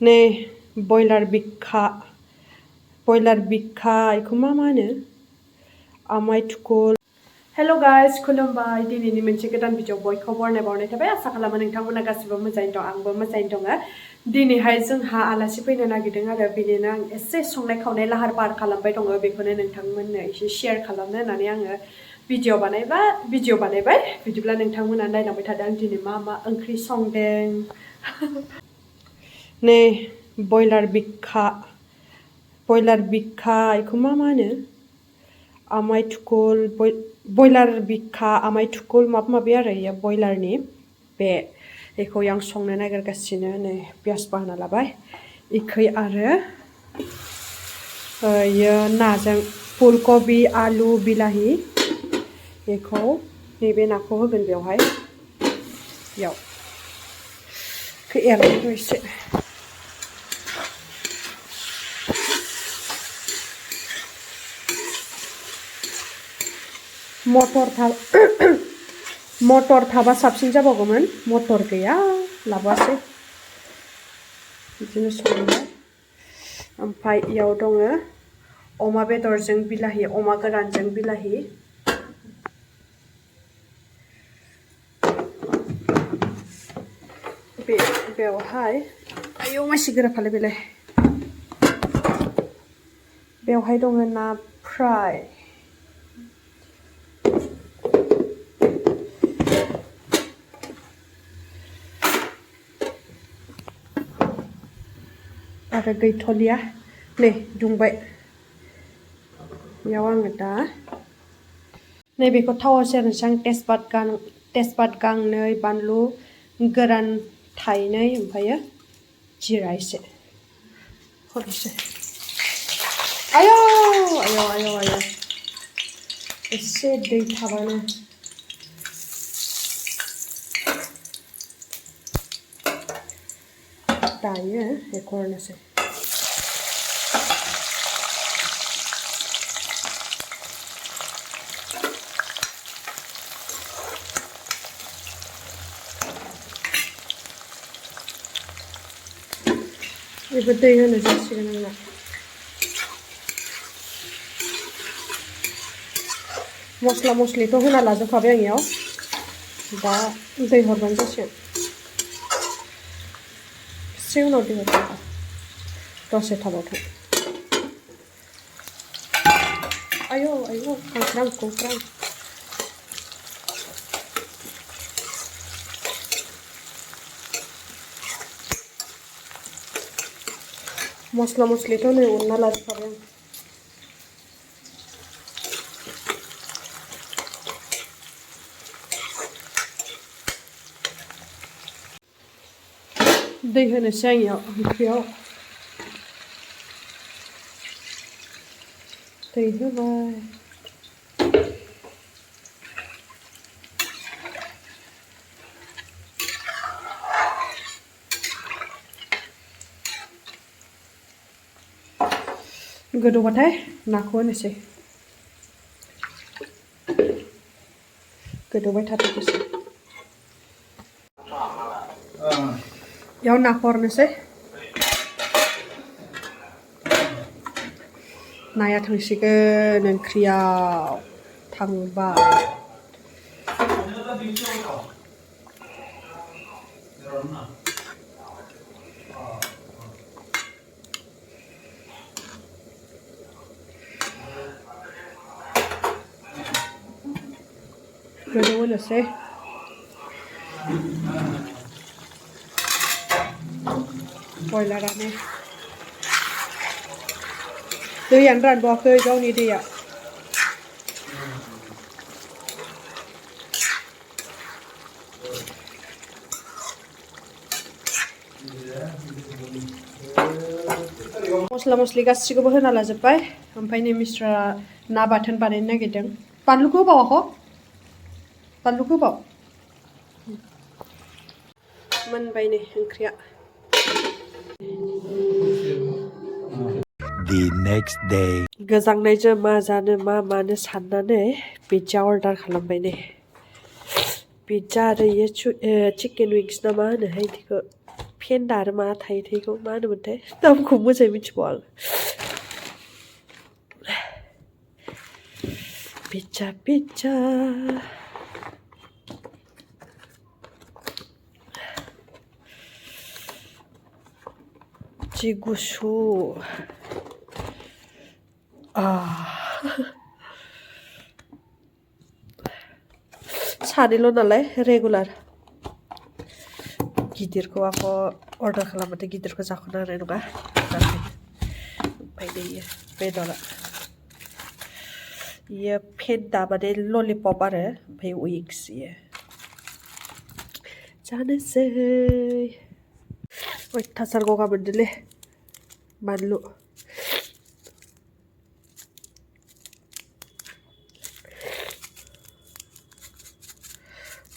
नै बयलार बिखा इखौ मा होनो आमाय थुखल हेल' गाइस खुलुमबाय दिनैनि मोनसे गोदान भिडिअ बयखौबो बरनाय थाबाय आसा खालामो नोंथांमोना गासिबो मोजाङै दं आंबो मोजाङै दङ दिनैहाय जोंहा आलासि फैनो नागिरदों आरो बेनिनो आं एसे संनाय खावनाय लाहार फाहार खालामबाय दङ बेखौनो नोंथांमोननो एसे शेयार खालामनो होननानै आङो भिडिअ बानायबाय बिदिब्ला नोंथांमोना नायलांबाय थादों आं दिनै मा ओंख्रि संदों नै बयलार बिखा इखौ मा होनो आमाय थुखल बयलार बिखा आमाय थुखल माबा माबि आरो इयो बयलारनि बेखौ आं संनो नागिरगासिनो नै पियासबो हाना लाबाय इखै आरो इयो नाजों फुलकबि आलु बिलाहि बेखौ नैबे नाखौ होगोन बेवहाय बेयाव एरनांगौ एसे मटर थाबा साबसिन जाबावगौमोन मटर गैया लाबोआसै बिदिनो संबाय ओमफ्राय इयाव दङ अमा बेदरजों बिलाहि अमा गोरानजों बिलाहि बेवहाय आयौ मासि गोराफाले बेलाय बेवहाय दङ ना फ्राय आरो गैथ'लिया नै दुंबाय बेयाव आङो दा नैबेखौ थावाव सेरनोसै आं तेजपात गांनै बानलु गोरान थाइनै ओमफ्रायो जिरा एसे हरनोसै आयौ एसे दै थाबानो दायो बेखौ हरनोसै बेबो दै होनो जासिगोन आंना मस्ला मस्लिथ' होना लाजोबखाबाय आं इयाव दा दै हरबानो जासिगोन एसे उनाव दै हरगोन दसे थाबावथों आयौ खांख्रां मस्ला मस्लिथ' नै उनना लाजोबखाबाय आं दै होनोसै आं इयाव ओंख्रियाव दै होबाय गोदौबाथाय नाखौ होनोसै गोदौबाय थाथोंसै बेयाव नाखौ हरनोसै नाया थांसिगोन ओंख्रियाव थांबाय गोदौ होनोसै बयलारानो दैयानो रानबावाखै गावनि दैया मस्ला मस्लि गासिखौबो होना लाजोबबाय ओमफ्राय नै मिस्ट्रा ना बाथोन बानायनो नागिरदों बानलुखौ होबावाखै बानलुखौ होबाव मोनबाय नै ओंख्रिया The next day गोजांनायजों मा जानो मा मानो साननानै पिज्जा अर्डार खालामबाय नै पिज्जा आरो इयो चिकेन विंग्स ना मा होनोहाय बिदिखौ फेन्दा आरो मा थायो थायखौ मा होनोमोनथाय नामखौ मोजाङै मिथिबावा आं पिज्जा पिज्जा जि गुसु सानैल' नालाय रेगुलार गिदिरखौ आंखौ अर्डार खालामबाथाय गिदिरखौ जाख'नो हानाय नङा ओमफ्राय बेयो बेदरा बेयो फेन्दा माने ललिपप आरो ओमफ्राय उइक्स बेयो जानोसै अयथासार गगा मोनदोंलै बानलु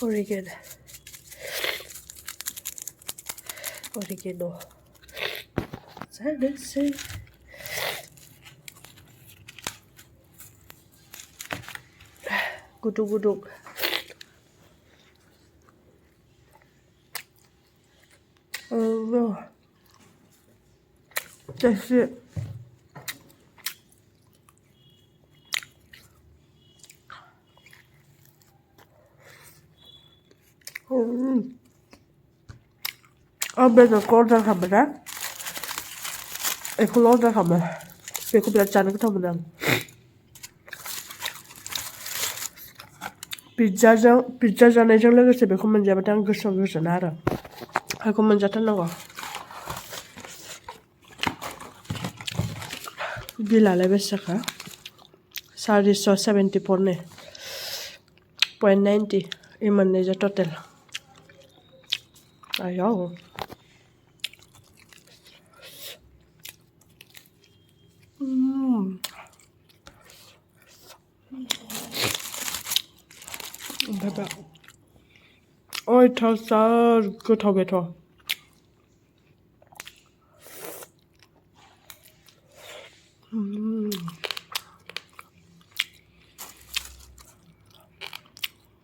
oregano जानोसै गुदुं गुदुं एसे आं बेदरखौ अर्डार खालामो ना बेखौल' अर्डार खालामो बेखौ बिराद जानो गोथाव मोनो आं पिज्जा जानायजों लोगोसे बेखौ मोनजाबाथाय आं गोसोआव गोजोना आरो बेखौ मोनजाथारनांगौ बिलालाय बेसे जाखो 474 ने .90 इ मोननैजों टटेल आयाव ओमफ्राय बे अयथासार गोथाव बेथ'